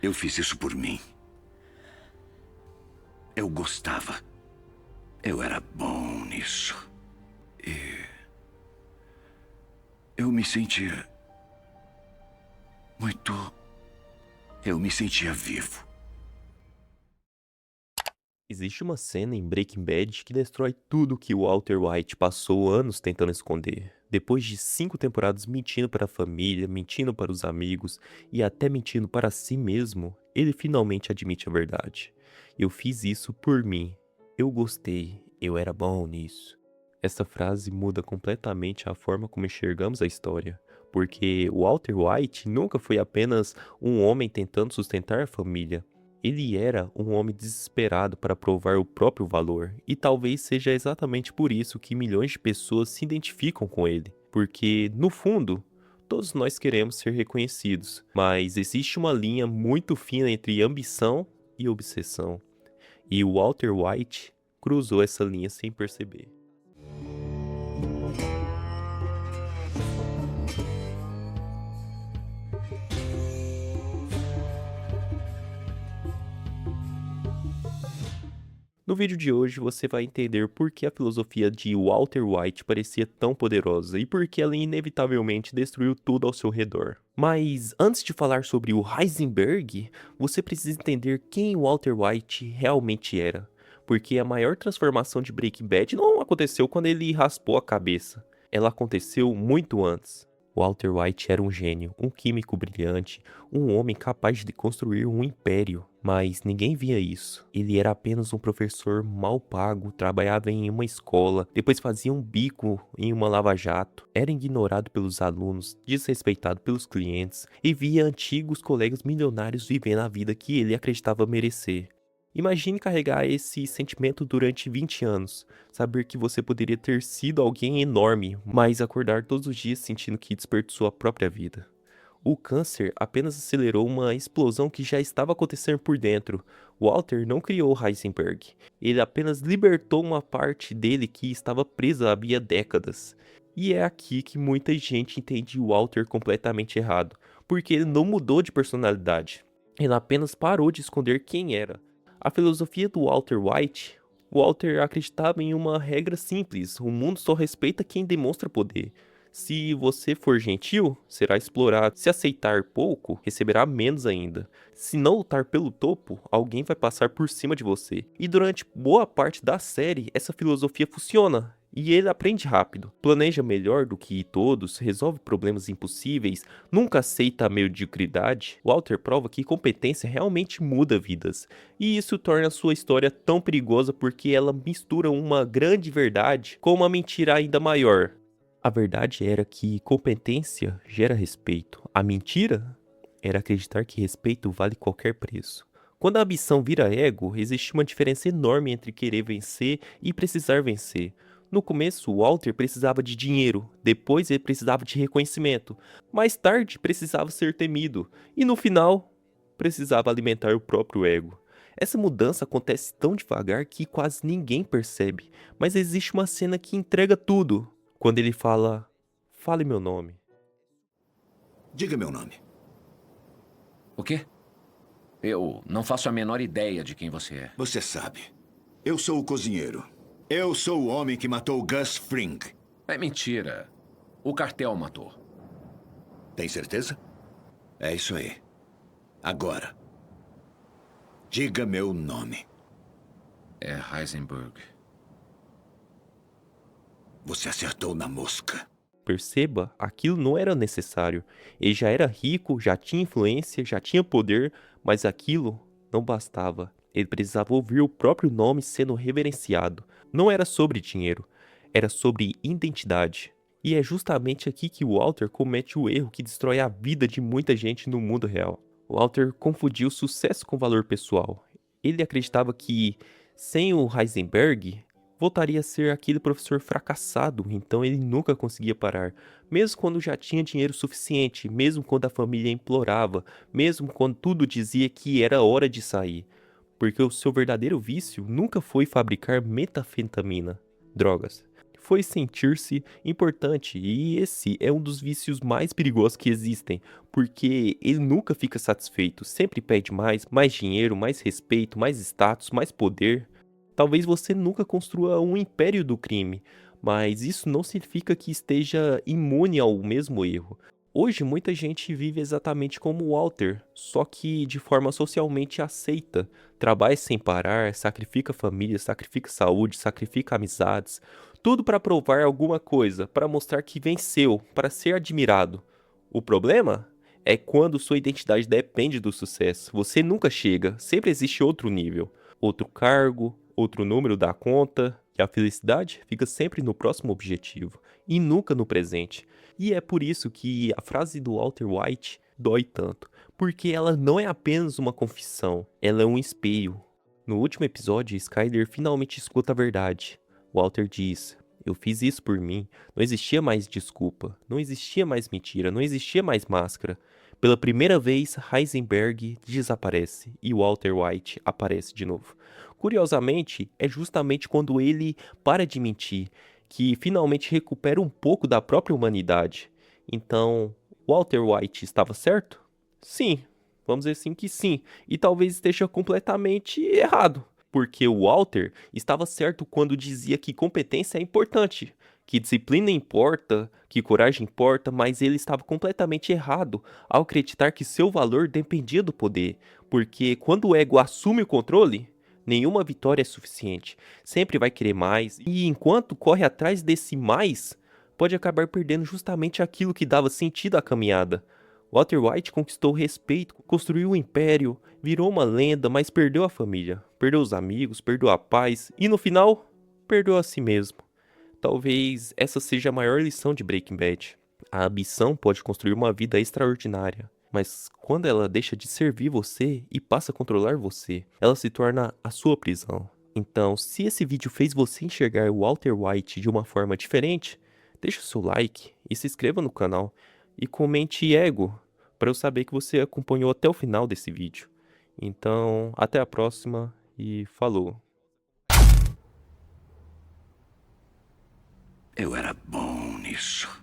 Eu fiz isso por mim. Eu gostava. Eu era bom nisso. E eu me sentia muito... Eu me sentia vivo. Existe uma cena em Breaking Bad que destrói tudo que o Walter White passou anos tentando esconder. Depois de 5 temporadas mentindo para a família, mentindo para os amigos e até mentindo para si mesmo, ele finalmente admite a verdade. Eu fiz isso por mim. Eu gostei. Eu era bom nisso. Essa frase muda completamente a forma como enxergamos a história, porque Walter White nunca foi apenas um homem tentando sustentar a família. Ele era um homem desesperado para provar o próprio valor, e talvez seja exatamente por isso que milhões de pessoas se identificam com ele, porque, no fundo, todos nós queremos ser reconhecidos, mas existe uma linha muito fina entre ambição e obsessão, e o Walter White cruzou essa linha sem perceber. No vídeo de hoje você vai entender por que a filosofia de Walter White parecia tão poderosa e por que ela inevitavelmente destruiu tudo ao seu redor. Mas antes de falar sobre o Heisenberg, você precisa entender quem Walter White realmente era. Porque a maior transformação de Breaking Bad não aconteceu quando ele raspou a cabeça. Ela aconteceu muito antes. Walter White era um gênio, um químico brilhante, um homem capaz de construir um império, mas ninguém via isso. Ele era apenas um professor mal pago, trabalhava em uma escola, depois fazia um bico em uma lava-jato, era ignorado pelos alunos, desrespeitado pelos clientes e via antigos colegas milionários vivendo a vida que ele acreditava merecer. Imagine carregar esse sentimento durante 20 anos, saber que você poderia ter sido alguém enorme, mas acordar todos os dias sentindo que desperdiçou a própria vida. O câncer apenas acelerou uma explosão que já estava acontecendo por dentro. Walter não criou Heisenberg. Ele apenas libertou uma parte dele que estava presa havia décadas. E é aqui que muita gente entende Walter completamente errado, porque ele não mudou de personalidade. Ele apenas parou de esconder quem era. A filosofia do Walter White, Walter acreditava em uma regra simples: o mundo só respeita quem demonstra poder. Se você for gentil, será explorado. Se aceitar pouco, receberá menos ainda. Se não lutar pelo topo, alguém vai passar por cima de você. E durante boa parte da série, essa filosofia funciona. E ele aprende rápido. Planeja melhor do que todos, resolve problemas impossíveis, nunca aceita a mediocridade. Walter prova que competência realmente muda vidas. E isso torna a sua história tão perigosa porque ela mistura uma grande verdade com uma mentira ainda maior. A verdade era que competência gera respeito. A mentira era acreditar que respeito vale qualquer preço. Quando a ambição vira ego, existe uma diferença enorme entre querer vencer e precisar vencer. No começo, Walter precisava de dinheiro, depois ele precisava de reconhecimento, mais tarde precisava ser temido, e no final, precisava alimentar o próprio ego. Essa mudança acontece tão devagar que quase ninguém percebe, mas existe uma cena que entrega tudo. Quando ele fala, fale meu nome. Diga meu nome. O quê? Eu não faço a menor ideia de quem você é. Você sabe. Eu sou o cozinheiro. Eu sou o homem que matou Gus Fring. É mentira. O cartel matou. Tem certeza? É isso aí. Agora. Diga meu nome. É Heisenberg. Você acertou na mosca. Perceba, aquilo não era necessário. Ele já era rico, já tinha influência, já tinha poder, mas aquilo não bastava. Ele precisava ouvir o próprio nome sendo reverenciado. Não era sobre dinheiro, era sobre identidade. E é justamente aqui que Walter comete o erro que destrói a vida de muita gente no mundo real. Walter confundiu sucesso com valor pessoal. Ele acreditava que, sem o Heisenberg, voltaria a ser aquele professor fracassado, então ele nunca conseguia parar, mesmo quando já tinha dinheiro suficiente, mesmo quando a família implorava, mesmo quando tudo dizia que era hora de sair, porque o seu verdadeiro vício nunca foi fabricar metanfetamina, drogas. foi sentir-se importante, e esse é um dos vícios mais perigosos que existem, porque ele nunca fica satisfeito, sempre pede mais dinheiro, mais respeito, mais status, mais poder. Talvez você nunca construa um império do crime, mas isso não significa que esteja imune ao mesmo erro. Hoje, muita gente vive exatamente como Walter, só que de forma socialmente aceita. Trabalha sem parar, sacrifica família, sacrifica saúde, sacrifica amizades, tudo para provar alguma coisa, para mostrar que venceu, para ser admirado. O problema é quando sua identidade depende do sucesso. Você nunca chega, sempre existe outro nível, outro cargo, outro número da conta, e a felicidade fica sempre no próximo objetivo e nunca no presente. E é por isso que a frase do Walter White dói tanto, porque ela não é apenas uma confissão, ela é um espelho. No último episódio, Skyler finalmente escuta a verdade. Walter diz: eu fiz isso por mim, não existia mais desculpa, não existia mais mentira, não existia mais máscara. Pela primeira vez, Heisenberg desaparece e Walter White aparece de novo. Curiosamente, é justamente quando ele para de mentir que finalmente recupera um pouco da própria humanidade. Então, Walter White estava certo? Sim, vamos dizer assim que sim. E talvez esteja completamente errado, porque o Walter estava certo quando dizia que competência é importante, que disciplina importa, que coragem importa, mas ele estava completamente errado ao acreditar que seu valor dependia do poder, porque quando o ego assume o controle, nenhuma vitória é suficiente. Sempre vai querer mais, e enquanto corre atrás desse mais, pode acabar perdendo justamente aquilo que dava sentido à caminhada. Walter White conquistou o respeito, construiu um império, virou uma lenda, mas perdeu a família, perdeu os amigos, perdeu a paz e no final, perdeu a si mesmo. Talvez essa seja a maior lição de Breaking Bad. A ambição pode construir uma vida extraordinária, mas quando ela deixa de servir você e passa a controlar você, ela se torna a sua prisão. Então, se esse vídeo fez você enxergar o Walter White de uma forma diferente, deixa o seu like e se inscreva no canal e comente ego para eu saber que você acompanhou até o final desse vídeo. Então, até a próxima e falou! Eu era bom nisso.